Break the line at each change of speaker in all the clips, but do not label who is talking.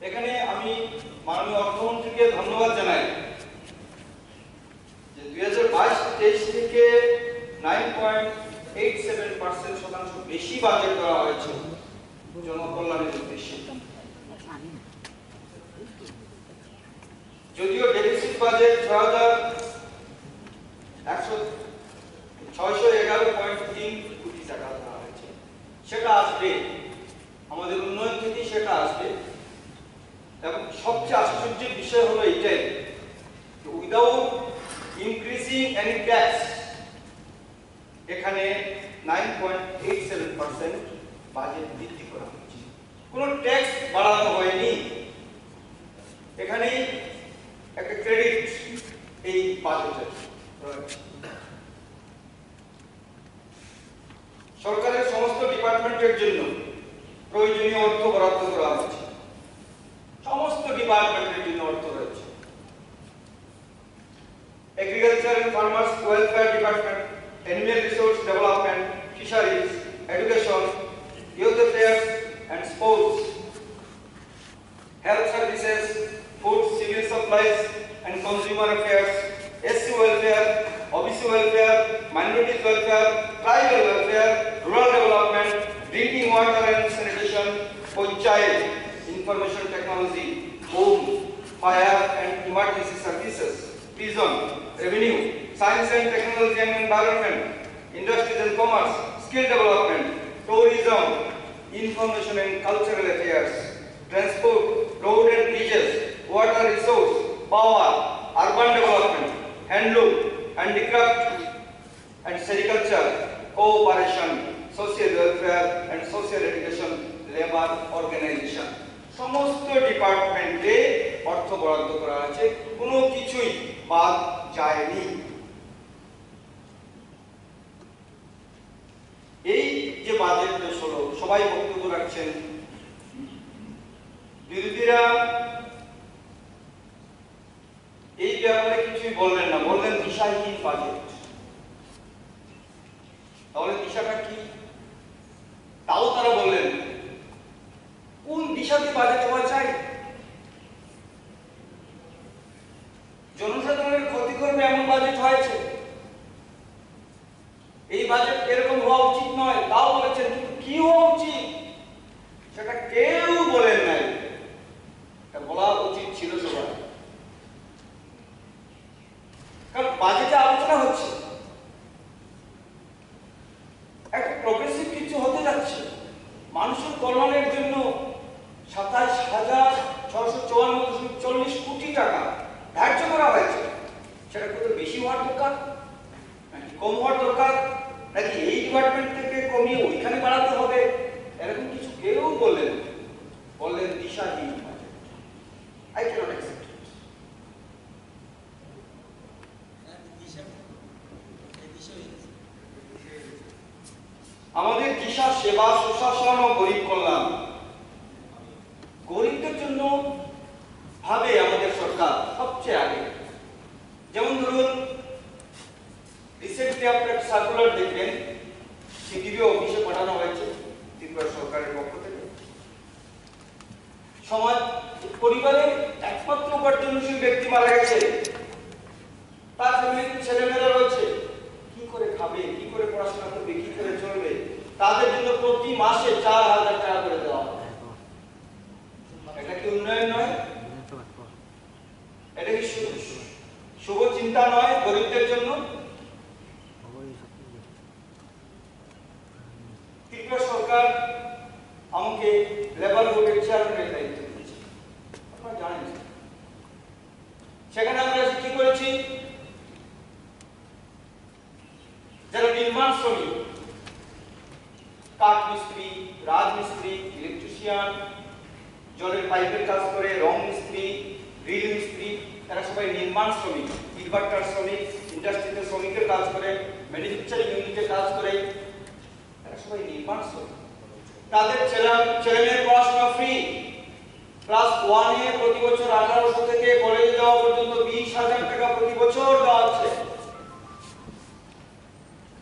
এখানে আমি মাননীয় অর্থমন্ত্রীকে ধন্যবাদ জানাই যে 2022-23 থেকে 9.87% শতাংশ বেশি বাজেট দেওয়া হয়েছে জনকল্যাণের উদ্দেশ্যে। যদিও ডেফিসিট বাজেট 611.3 কোটি টাকা দেওয়া হয়েছে, সেটা আসবে আমাদের উন্নয়ন থেকে, সেটা আসবে। এবং সবচেয়ে আশ্চর্যের বিষয় হলো এটাই, উইদাউট ইনক্রিজিং এনি ট্যাক্স এখানে 9.87% বাজেট বৃদ্ধি করা হয়েছে। কোনো ট্যাক্স বাড়ানো হয়নি, এখানে একটা ক্রেডিট এই বাজেটের রয়েছে। সরকারের সমস্ত ডিপার্টমেন্টের জন্য প্রয়োজনীয় অর্থ বরাদ্দ করা হয়েছে, সমস্ত ডিপার্টমেন্টের জন্য অর্থ রয়েছে। Agriculture and farmers welfare department, animal resource development, fisheries, education, youth affairs and sports, health services, food, civil supplies and consumer affairs, SC welfare, OBC welfare, minorities welfare, tribal welfare, rural development, drinking water and sanitation, panchayat, information technology, home, fire and emergency services, prison, revenue, science and technology and environment, industries and commerce, skill development, tourism, information and cultural affairs, transport, road and bridges, water resource, power, urban development, handloom, handicraft and sericulture, cooperation, social welfare and social education, labor organization. সমস্ত ডিপার্টমেন্টে অর্থ বরাদ্দ করা আছে, কোনো কিছুই বাদ যায়নি। এই যে বাজেট পেশ হলো, সবাই বক্তব্য রাখছেন, বিরোধীরা এই ব্যাপারে কিছুই বললেন না, বললেন দিশাহীন বাজেট। তাহলে দিশাটা কি তাও তারা বললেন, কোন দিশাতে বাজেট হওয়া চাই? জনসাধারণের ক্ষতি করবে এমন বাজেট হয়েছে, এই বাজেট এরকম হওয়া উচিত নয় তাও বলেছেন, কিন্তু কি হওয়া উচিত সেটা কেউ বলেন নাই। এটা বলা উচিত ছিল সবার, কারণ বাজেটে আলোচনা হচ্ছে, একটা প্রগ্রেসিভ কিছু হতে যাচ্ছে। মানুষের কল্যাণের জন্য 27,654.40 কোটি টাকা ধার্য করা হয়েছে। সেটা কত বেশি হওয়ার দরকার নাকি কম হওয়ার দরকার, নাকি এই ডিপার্টমেন্ট থেকে কমিয়ে ওইখানে বাড়াতে হবে, এরকম কিছু কেউ বললেন। বললেন দিশাহীন budget. I cannot accept it. আমাদের দিশা সেবা, সুশাসন ও গরিব কল্যাণ। গরিবদের জন্য ভাবে আমাদের সরকার সবচেয়ে আগে। যেমন ধরুন, রিসেন্টলি আপনার সার্কুলার দেখবেন, সিডিপি অফিসে পাঠানো হয়েছে ত্রিপুরা সরকারের পক্ষ থেকে। সমাজ পরিবারের একমাত্র উপার্জনশীল ব্যক্তি মারা গেছে, তার ফ্যামিলিতে ছেলেমেয়েরা রয়েছে, কি করে খাবে, কি করে পড়াশোনা করবে, কি করে চলবে, তাদের জন্য প্রতি মাসে 4,000 টাকা করে দেওয়া হবে। এটা কি উন্নয়ন নয়? এটা কি শুভ চিন্তা নয় গরিবদের জন্য? ত্রিপুরা সরকার আমাকে লেবার বোর্ডের চেয়ারম্যানের দায়িত্ব দিয়েছে, আপনারা জানেন। সেখানে আমরা কি করেছি, যারা নির্মাণ শ্রমিক, কাঠ মিস্ত্রি, রাজমিস্ত্রি, ইলেকট্রিশিয়ান, জলের পাইপের কাজ করে, রং মিস্ত্রি, গ্রিল মিস্ত্রি, তারা সবাই নির্মাণ শ্রমিক, ইটভাটার শ্রমিক, ইন্ডাস্ট্রিতে শ্রমিকের কাজ করে, ম্যানুফ্যাকচারিং ইউনিটে কাজ করে, তারা সবাই নির্মাণ শ্রমিক। তাদের ছেলেমেয়ের পড়াশোনা ফ্রি, ক্লাস 1 এ প্রতি বছর 1800 থেকে কলেজে যাওয়া পর্যন্ত 20,000 টাকা প্রতি বছর দেওয়া হচ্ছে।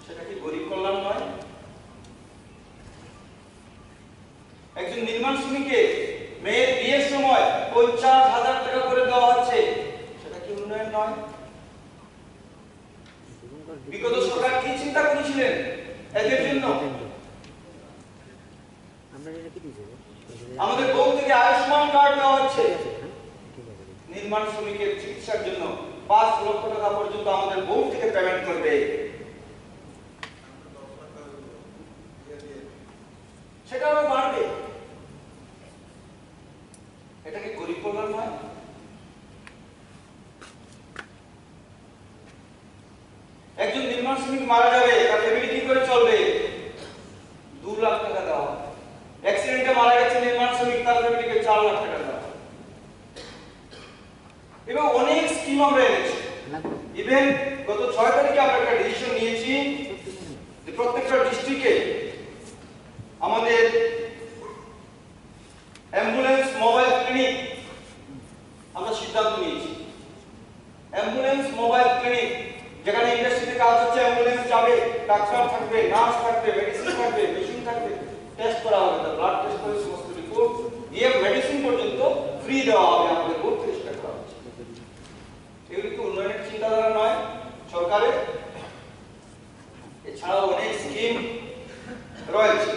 সেটা কি গরিব কল্যাণ নয়? একজন নির্মাণ শ্রমিকের মেয়ের বিয়ের সময় 50,000 টাকা করে দেওয়া হচ্ছে, সেটা কি উন্নয়ন নয়? বিগত সরকার কি চিন্তা করেছিলেন এদের জন্য? আমাদের বহু থেকে আয়ুষ্মান কার্ড দেওয়া হচ্ছে, নির্মাণ শ্রমিকের চিকিৎসার জন্য 5 লক্ষ টাকা পর্যন্ত আমাদের বহু থেকে পেমেন্ট করবে। সেটা আরো বাড়বে। এটা কি গরিব কল্যাণ নয়? একজন নির্মাণ শ্রমিক মারা যাবে, তার ফ্যামিলি কি করে চলবে? 2 লাখ টাকা দেওয়া। অ্যাক্সিডেন্টে মারা গেছে নির্মাণ শ্রমিক, তার ফ্যামিলিকে 4 লাখ টাকা দেওয়া। এবং অনেক স্কিম আমরা এনেছি। ইভেন গত 6 তারিখে আমরা একটা ডিসিশন নিয়েছি যে প্রত্যেকটা ডিস্ট্রিক্টে আমাদের অ্যাম্বুলেন্স মোবাইল ক্লিনিক আমরা সিদ্ধান্ত নিয়েছি। অ্যাম্বুলেন্স মোবাইল ক্লিনিক, যেখানে ইন্ডাস্ট্রিতে কাজ হচ্ছে, অ্যাম্বুলেন্স যাবে, ডাক্তার থাকবে, নার্স থাকবে, মেডিসিন থাকবে, মেশিন থাকবে, টেস্ট করা হবে, তার ব্লাড টেস্ট করে সমস্ত রিপোর্ট দিয়ে মেডিসিন পর্যন্ত ফ্রি দেওয়া হবে আমাদের বোর্ড থেকে সেটা করা হচ্ছে। এগুলি কি উন্নয়নের চিন্তাধারা নয় সরকারের? এছাড়াও অনেক স্কিম রয়েছে।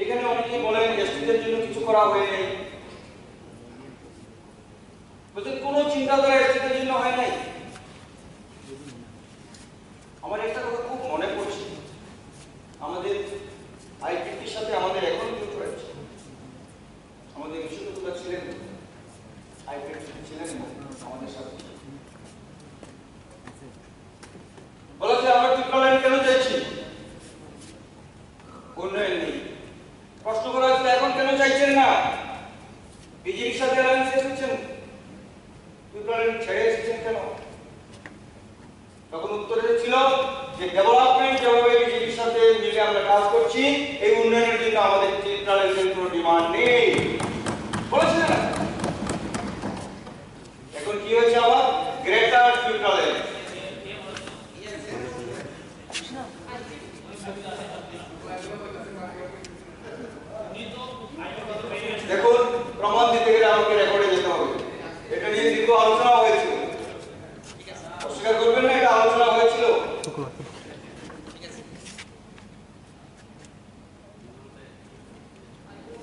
এখানে অনেকেই বলেন এসটিদের জন্য কিছু করা হয়নি, বলছেন কোন চিন্তাধারা এসটিদের জন্য হয় নাই। আমার একটা কথা খুব মনে পড়ছে, আমাদের আইপিটির সাথে আমাদের এখন যুক্ত রয়েছে। আমাদের বিশ্ববিদ্যালয় ছিলেন, আইপিটি ছিলেন আমাদের সাথে। বলেছে আমরা টিউটোরিয়াল কেন চাইছি? উন্নয়ন নেই। প্রশ্ন করা হয়েছিল এখন কেন চাইছেন না? বিজেপির সাথে অ্যালায়েন্স এসেছেন, টিউটোরিয়াল ছেড়ে এসেছেন কেন? তখন উত্তর ছিল যে ডেভেলপমেন্ট যেভাবে বিজেপির সাথে মিলে আমরা কাজ করছি, এই উন্নয়নের জন্য আমাদের টিউটোরিয়ালের কোনো ডিমান্ড নেই বলেছিলেন না? এখন কি হয়েছে আবার? Greater tutorial. দেখুন, প্রমাণ দিতে গেলে আমাকে রেকর্ডে যেতে হবে। এটা নিয়ে দীর্ঘ আলোচনা হয়েছিল, অস্বীকার করবেন না, এটা আলোচনা হয়েছিল।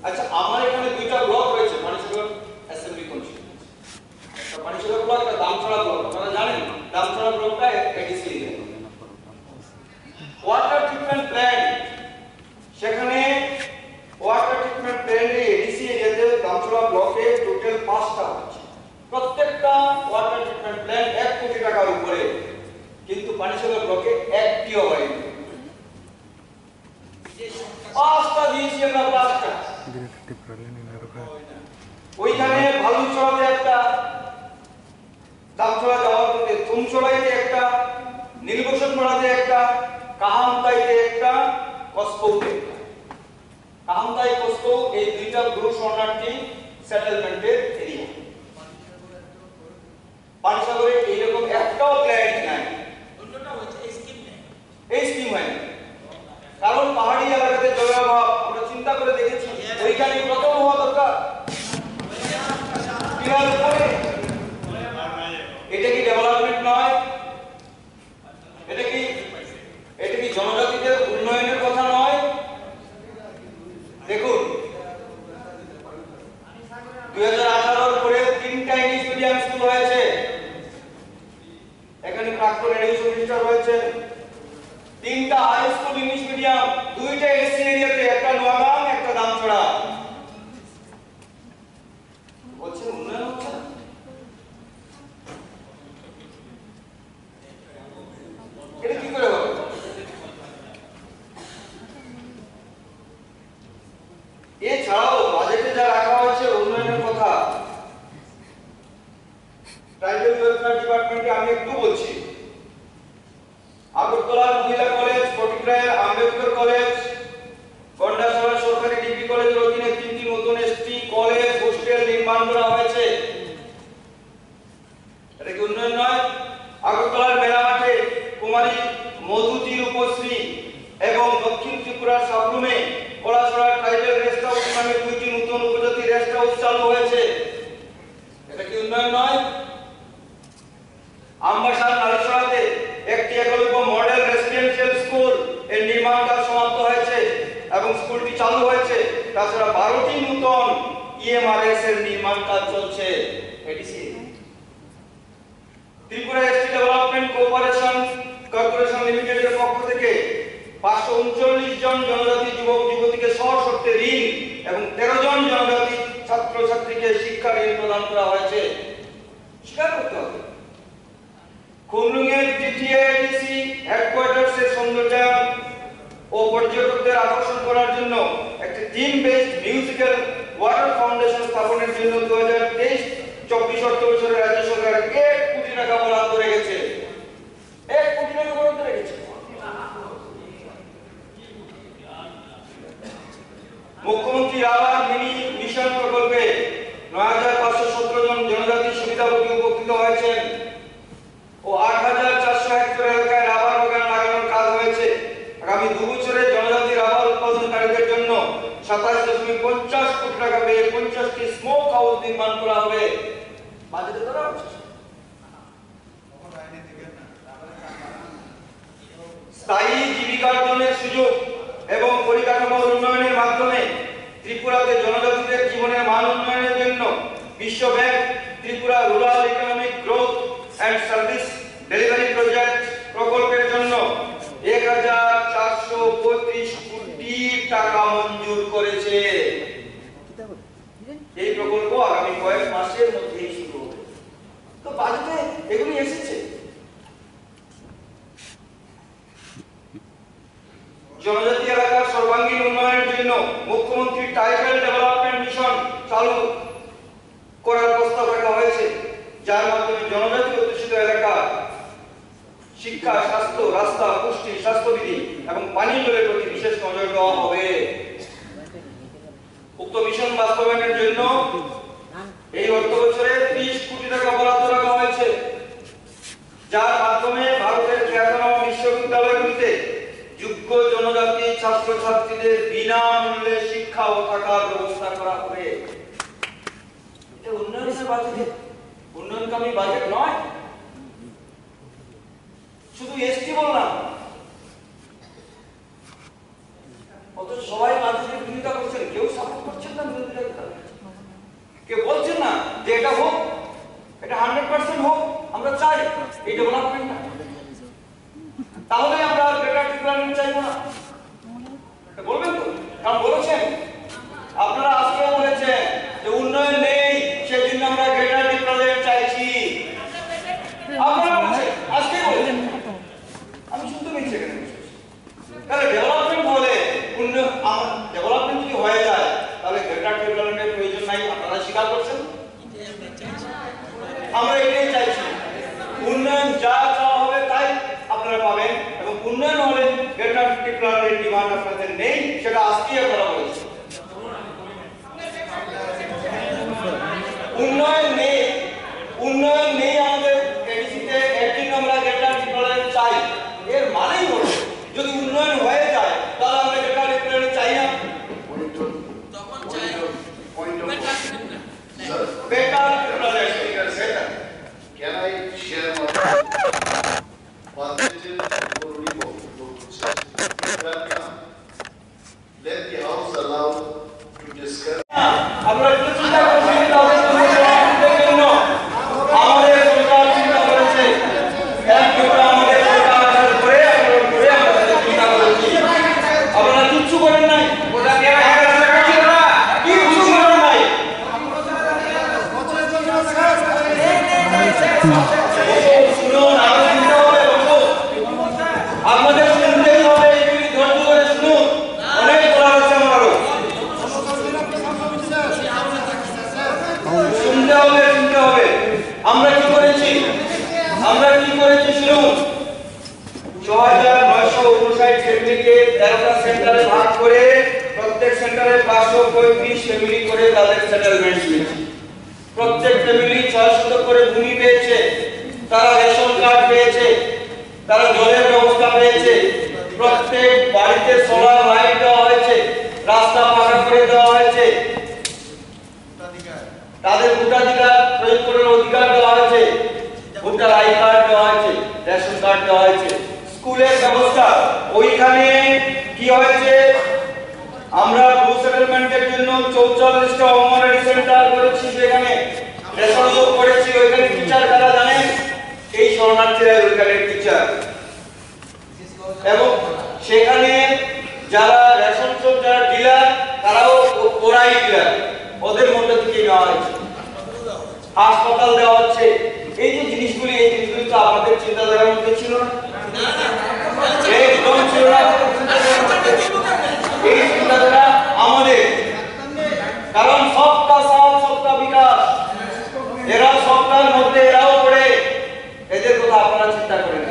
আচ্ছা, আমার এখানে 2টা ব্লক রয়েছে, পানিসাগর অ্যাসেম্বলি কনস্টিটিউয়েন্সি। একটা পানিসাগর ব্লক, একটা দামছড়া ব্লক। আপনারা জানেন দামছড়া ব্লকটা ADC area. Water treatment plant, সেখানে ওয়াটার ট্রিটমেন্ট প্ল্যান্টে এডিসি এরিয়াতে দামছড়া ব্লকে টোটাল 5টা আছে। প্রত্যেকটা ওয়াটার ট্রিটমেন্ট প্ল্যান্ট 1 কোটি টাকার উপরে, কিন্তু পানিসাগর ব্লকে একটিও হয়নি। 5টা দিয়েছি আমরা, 5টা। ওইখানে ভালুচড়াতে একটা, দামছড়া যাওয়ার পথে তুমছড়াইতে একটা, নীলবসনপাড়াতে একটা, কাহামতাইতে একটা, কসকৌতে একটা। কাহামতাই কসকৌ এই 2টা গ্রুপ শরণার্থী সেটেলমেন্টের এরিয়া। পানিসাগরে এইরকম একটাও প্ল্যান্ট নাই, এই স্কিম হয়নি। কারণ পাহাড়ি এলাকাতে জলের অভাব, আমরা চিন্তা করে দেখেছি, ওইখানে প্রথম হওয়া দরকার। এটা কি ডেভেলপমেন্ট নয়? এটা কি জনজাতিদের উন্নয়নের কথা নয়? দেখুন, 2018 পরে 3টা ইংলিশ মিডিয়াম স্কুল হয়েছে। এখানে প্রাক্তন এডুকেশন মিনিস্টার রয়েছে। 3টা হাই স্কুল ইংলিশ মিডিয়াম, 2টা এসসি এরিয়াতে, একটা নোয়াগাং, একটা দামছড়া। বলছেন উন্নয়ন হচ্ছে না? এটা কি করে হবে? এছাড়াও বাজেটে যা রাখা হয়েছে উন্নয়নের কথা, তাছাড়া 12টি নতুন ইএমআরএস এর নির্মাণ কাজ চলছে। ADC Tripura ST development cooperation corporation লিমিটেডের পক্ষ থেকে 539 জন জনজাতি যুবক যুবতীকে সশর্তে ঋণ এবং 13 জন জনজাতি ছাত্রছাত্রীকে শিক্ষা ঋণ প্রদান করা হয়েছে। স্বীকার করতে হবে, খুমলুঙের টিটিএডিসি হেডকোয়ার্টার্সের সৌন্দর্যায়ন ও পর্যটকদের আকর্ষণ করার জন্য একটি theme based musical water foundation স্থাপনের জন্য 2023-24 অর্থ বছরে রাজ্য সরকার 1 কোটি টাকা বরাদ্দ রেখেছে। 1 কোটি টাকা বরাদ্দ রেখেছে। মুখ্যমন্ত্রী রাবার মিনি মিশন প্রকল্পে 9517 জন জনজাতি সুবিধাভোগী উপকৃত হয়েছেন ও 8400 হেক্টর এলাকায় রাবার বাগান লাগানোর কাজ হয়েছে। আগামী 2 বছরে জনজাতি রাবার উৎপাদনকারীদের জন্য 27.50 কোটি টাকা ব্যয়ে 50টি স্মোক হাউস নির্মাণ করা হবে। বাজেটে ধরা হচ্ছে। স্থায়ী জীবিকার্জনের সুযোগ এবং পরিকাঠামোর উন্নয়নের মাধ্যমে ত্রিপুরাতে জনজাতিদের জীবনের মান উন্নয়নের জন্য বিশ্ব bank Tripura rural economic growth and service delivery project প্রকল্পের জন্য 1435 কোটি টাকা মঞ্জুর করেছে। এই প্রকল্প আগামী কয়েক মাসের মধ্যেই শুরু হবে। তো বাজেটে এগুলি এসেছে। জনজাতি এলাকার সর্বাঙ্গীন উন্নয়নের জন্য মুখ্যমন্ত্রী টাইটেল ডেভেলপমেন্ট মিশন চালু করার প্রস্তাব রাখা হয়েছে, যার মাধ্যমে জনজাতি অধ্যুষিত এলাকা শিক্ষা, স্বাস্থ্য, রাস্তা, পুষ্টি, স্বাস্থ্যবিধি এবং পানীয় জলের প্রতি বিশেষ নজর দেওয়া হবে। উক্ত মিশন বাস্তবায়নের জন্য এই অর্থ বছরে 30 কোটি টাকা বরাদ্দ রাখা হয়েছে, যার মাধ্যমে ভারতের খ্যাতনামা বিশ্ববিদ্যালয়গুলিতে যোগ্য জনজাতি ছাত্রছাত্রীদের বিনামূল্যে শিক্ষা ও থাকার ব্যবস্থা করা হবে। এটা উন্নয়নের বাজেট, উন্নয়নকামী বাজেট নয়। শুধু এসটি বললাম, অথচ সবাই বাজেটের বিরোধিতা করছেন, কেউ সাপোর্ট করছেন না, বিরোধিতা কেউ বলছেন না যে এটা হোক, এটা 100% হোক। আমরা চাই এই ডেভেলপমেন্টটা, তাহলে আমরা গ্রেটার ত্রিপুরা চাইবো না। বলবেন তো? কারণ বলেছেন আপনারা, আজকে বলেছেন যে উন্নয়ন নেই, সেজন্য আমরা গ্রেটার ত্রিপুরা চাইছি। আপনারা বলছেন, আজকে বলেছেন, আমি শুনতে পেয়েছি এখানে। তাহলে ডেভেলপমেন্ট হলে ডেভেলপমেন্ট যদি হয়ে যায়, তাহলে গ্রেটার ত্রিপুরার প্রয়োজন নাই, আপনারা স্বীকার করছেন। আমরা এটাই চাইছি, উন্নয়ন যা চাওয়া হবে তাই আপনারা পাবেন, এবং উন্নয়ন হলে গ্রেটার ত্রিপুরার ডিমান্ড আপনাদের নেই, সেটা আজকেই আপনারা বলেছেন। উন্নয়ন নেই, উন্নয়ন নেই আমাদের এডিসিতে, একদিন আমরা গ্রেটার ত্রিপুরা চাই। এর মানেই হলো যদি উন্নয়ন হয়ে যায়, তাহলে আমরা গ্রেটার ত্রিপুরা চাই না। তখন চাই বেটার ত্রিপুরা চাই।
Can I share my positive let the house allow to discuss.
আমরা কি চিন্তা করছি, তাদের জন্য আমাদের সরকার চিন্তা করেছে, একবার আমাদের সরকার আসার পরে আমরা চিন্তা করেছি। আপনারা কিচ্ছু করেন নাই, ওটা কিচ্ছু করেন নাই। শুনুন, আমাদের চিন্তা হবে, আপনাদের শুনতেই হবে, এগুলি ধৈর্য ধরে শুনুন। অনেক বলা হচ্ছে আমারও, শুনতে হবে, শুনতে হবে। আমরা কি করেছি, শুনুন। 6959 ফ্যামিলিকে 13টা সেন্টারে ভাগ করে প্রত্যেক সেন্টারে 535 ফ্যামিলি করে তাদের সেটেলমেন্ট দিয়েছি। প্রত্যেক ফ্যামিলি 600 করে ভূমি পেয়েছে, তারা রেশন কার্ড পেয়েছে, তারা জলের ব্যবস্থা পেয়েছে, প্রত্যেক বাড়িতে সোলার লাইট দেওয়া হয়েছে, রাস্তা পাকা করে দেওয়া হয়েছে, তাদের ভোটাধিকার প্রয়োগ করার অধিকার দেওয়া হয়েছে, ভোটার আই কার্ড দেওয়া হয়েছে, রেশন কার্ড দেওয়া হয়েছে। স্কুলের ব্যবস্থা, ওইখানে কি হয়েছে, আমরা ব্লু সেটেলমেন্টের জন্য 44টা অঙ্গনওয়াড়ি সেন্টার করেছি, যেখানে রেশন শপ করেছি। ওইখানে টিচার কারা জানেন? এই শরণার্থীরা ওইখানে টিচার। এবং সেখানে যারা রেশন শপ যারা ডিলার, তারাও ওরাই ডিলার, ওদের মধ্যে থেকে নেওয়া হয়েছে। হাসপাতাল দেওয়া হচ্ছে। এই যে জিনিসগুলি, এই জিনিসগুলি তো আমাদের চিন্তাধারার মধ্যে ছিল না, একদম ছিল না। এই চিন্তাধারা আমাদের, কারণ সবকা সাথ সবকা বিকাশ, এরা সবটার মধ্যে এরাও পড়ে, এদের কথা আপনারা চিন্তা করেন।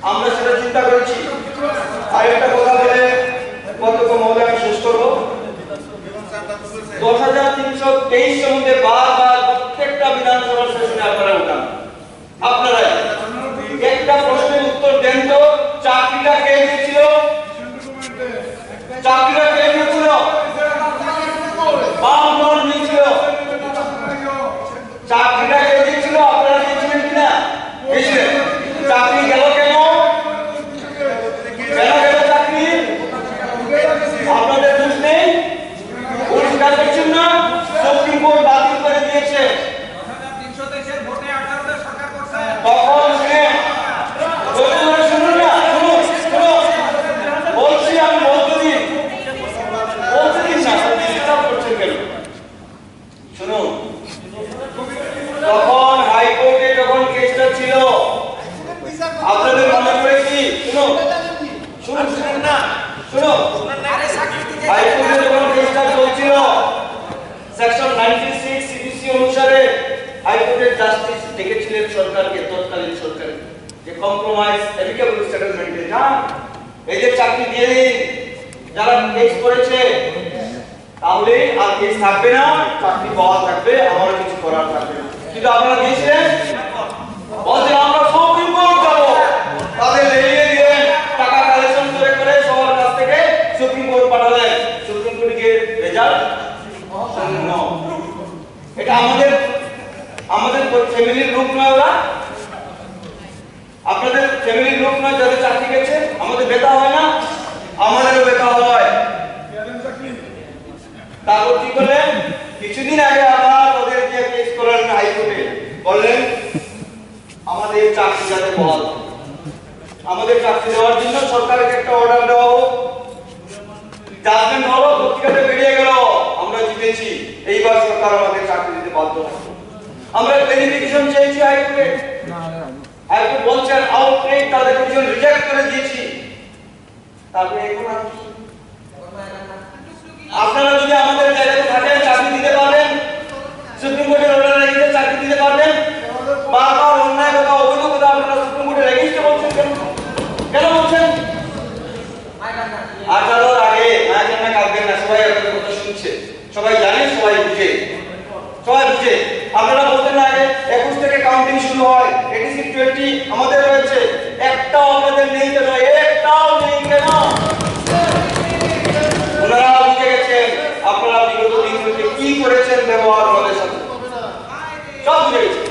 আমরা সেটা চিন্তা করেছি। আরেকটা কথা বলে কতক্ষণ মহোদয় আমি শেষ করবো। 10,323 সম্বন্ধে বারবার প্রত্যেকটা বিধানসভার সেশনে আপনারা উঠান। আপনারাই একটা প্রশ্নের উত্তর দেন তো, চাকরিটা কে দিয়েছিল? চাকরিটা কে দিয়েছিল? বামফ্রন্ট দিয়েছিল। চাকরিটা কে দিয়েছিল? আপনারা দিয়েছিলেন কিনা? দিয়েছিলেন। চাকরি গেল কেন? কেন গেল চাকরি? আপনাদের দোষ নেই? পরিষ্কার করছেন না? সুপ্রিম কোর্ট বাতিল করে দিয়েছে। তখন শুনুন না, বলছি, আমি বলতে দিন না, ডিস্টার্ব করছেন কেন? শুনুন, তখন হাইকোর্টে যখন কেসটা ছিল, আপনাদের মনে পড়ে কি? শুনুন না, হাইকোর্টে যখন কেসটা চলছিল, সেকশন 96 সিপিসি অনুসারে হাইকোর্টের জাস্টিস ডেকেছিলেন সরকারকে, তৎকালীন সরকার, যে কম্প্রোমাইজ অ্যামিকেবল সেটেলমেন্টে যান, এদের চাকরি দিয়ে দিন যারা কেস করেছে, তাহলে আর কেস থাকবে না, চাকরি পাওয়া থাকবে, আমার কিছু করার থাকবে না। কিন্তু আপনারা দিয়েছিলেন, বলছেন আমরা সুপ্রিম কোর্ট যাবো, তাদের লেলিয়ে দিলেন, টাকা কালেকশন করে করে সবার কাছ থেকে সুপ্রিম কোর্ট পাঠালেন। সুপ্রিম কোর্টে গিয়ে রেজাল্ট নো। এটা আমাদের ফ্যামিলির লোক নয়, ওরা আপনাদের ফ্যামিলির লোক নয় যাদের চাকরি গেছে। আমাদের বেতা হয় না? আমাদেরও বেতা হয়। তারপর কি করলেন? কিছুদিন আগে আবার ওদের যে কেস করেন হাইকোর্টে, বললেন আমাদের চাকরি যাতে বল, আমাদের চাকরি দেওয়ার জন্য সরকারকে একটা অর্ডার দেওয়া হোক। জাজমেন্ট হলো, পত্রিকাতে বেরিয়ে গেল, আমরা জিতেছি, এইবার সরকার আমাদের চাকরি দিতে বাধ্য হবে। আমরা ক্লারিফিকেশন চেয়েছি হাইকোর্টে, হাইকোর্ট বলছেন আউটরেট তাদের পিছন রিজেক্ট করে দিয়েছি। তারপরে এখন আপনারা যদি আমাদের জায়গায় থাকেন, চাকরি দিতে পারবেন, সুপ্রিম কোর্টের অর্ডার রেখে চাকরি দিতে পারবেন। বারবার অন্যায় কথা, অবৈধ কথা আপনারা সুপ্রিম কোর্টে রেজিস্টার বলছেন কেন? কেন বলছেন? আঠারোর আগে না কাঁদবেন না, সবাই আপনাদের কথা শুনছে, সবাই জানে, সবাই বুঝে। আপনারা বলতেন না আগে 21 থেকে কাউন্টিং শুরু হয়, 86 20 আমাদের রয়েছে, একটাও আপনাদের নেই কেন? একটাও নেই কেন? ওনারা বুঝে গেছেন আপনারা বিগত দিনগুলোতে কি করেছেন ব্যবহার আমাদের সাথে, সব বুঝে গেছেন।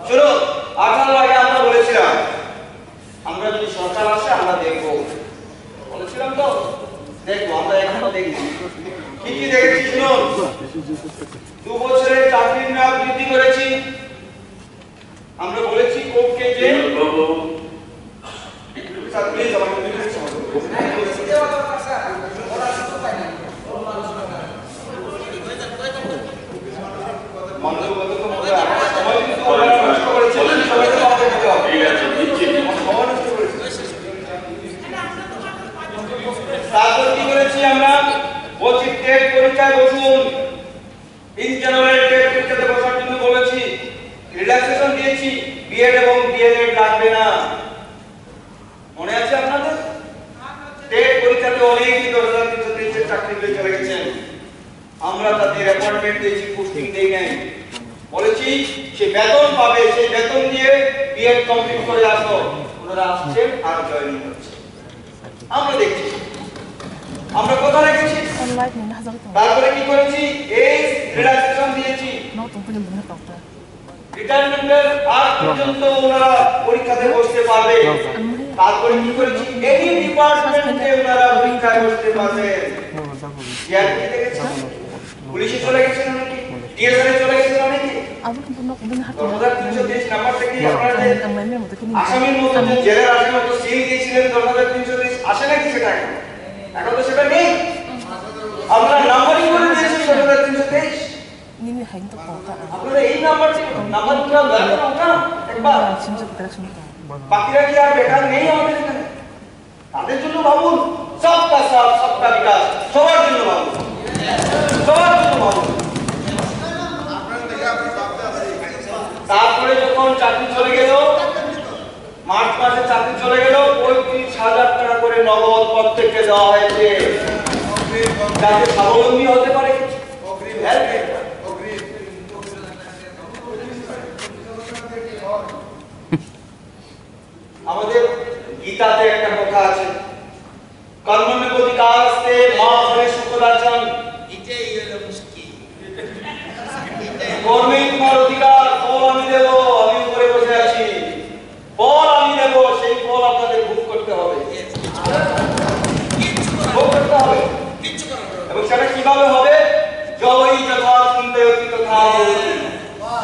শুনো, 18 আগে আমরা বলেছিলাম আমরা যদি সরকার আসে আমরা দেখবো, বলেছিলাম তো, দেখবো। আমরা এখনো দেখি কি কি দেখেছি। শুনুন, 2 বছরের চাকরির মেয়াদ বৃদ্ধি করেছি। আমরা বলেছি কোর্টকে যে তারপর কি করেছি আমরা? বলছি টেট পরীক্ষায় বসুন, ইন জেনারেল টেট পরীক্ষাতে বসার জন্য বলেছি। রিল্যাক্সেশন দিয়েছি, বিএড এবং ডিএলএড লাগবে না। মনে আছে আপনাদের? টেট পরীক্ষাতে অনেকেই 10,323 এর চাকরি পেয়ে চলে গেছেন। আমরা তাদের অ্যাপয়েন্টমেন্ট দিয়েছি, পোস্টিং দেই নাই। বলেছি সে বেতন পাবে, সেই বেতন দিয়ে বিএড কমপ্লিট করে আসো। ওনারা আসছেন আর জয়েনিং হচ্ছে, আমরা দেখছি। আমরা কথা রেখেছি। তারপরে কি করেছি? এই রিল্যাক্সেশন দিয়েছি। রিটায়ারমেন্টের আগ পর্যন্ত ওনারা পরীক্ষাতে বসতে পারবে। তারপরে কি করেছি, এই ডিপার্টমেন্টে ওনারা পরীক্ষায় বসতে পারবেন। জিআরপি দেখেছেন, পুলিশে চলে গেছেন অনেকে, টিএসআর এ চলে গেছেন অনেকে। 10,330 নাম্বার থেকে আপনারা যে আসামির মতো যে জেলের আসামির মতো সিল দিয়েছিলেন 10,330 আসে নাকি সেটা এখন তো সেটা নেই। আপনারা নাম্বারিং করে দিয়েছেন 10,323। আপনারা এই নাম্বারটা ব্যবহার না একবার। বাকিরা কি আর বেকার নেই আমাদের এখানে? তাদের জন্য ভাবুন, সবকা সাথ সবকা বিকাশ, সবার জন্য ভাবুন, সবার জন্য ভাবুন। তারপরে যখন চাকরি চলে গেল, মার্চ মাসে চাকরি চলে গেল, 35,000 টাকা করে নগদ প্রত্যেককে দেওয়া হয়েছে, যাতে স্বাবলম্বী হতে পারে। আমাদের গীতাতে একটা কথা আছে, কর্মণ্যেবধিকারস্তে মা ফলে সুখদাচন। কর্মেই তোমার অধিকার, ফল আমি দেব, আমি উপরে বসে আছি, ফল আমি দেব, সেই ফল আপনাদের ভোগ করতে হবে, ভোগ করতে হবে। এবং সেটা কিভাবে হবে? জয়ই যথা চিন্তয়তি তথা ভবতি।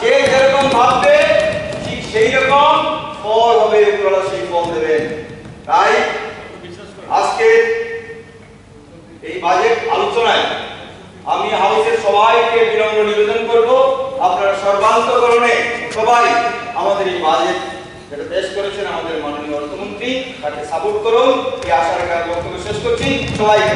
যে যেরকম ভাববে ঠিক সেই রকম ফল হবে, উপরওয়ালা সেই ফল দেবেন। তাই আজকে এই বাজেট আলোচনায় আমি হাউসের সবাইকে বিনম্র নিবেদন করব, আপনারা সর্বান্তকরণে সবাই আমাদের এই বাজেট যেটা পেশ করেছেন আমাদের মাননীয় অর্থমন্ত্রী, তাকে সাপোর্ট করুন। এই আশা রেখে বক্তব্য শেষ করছি। সবাইকে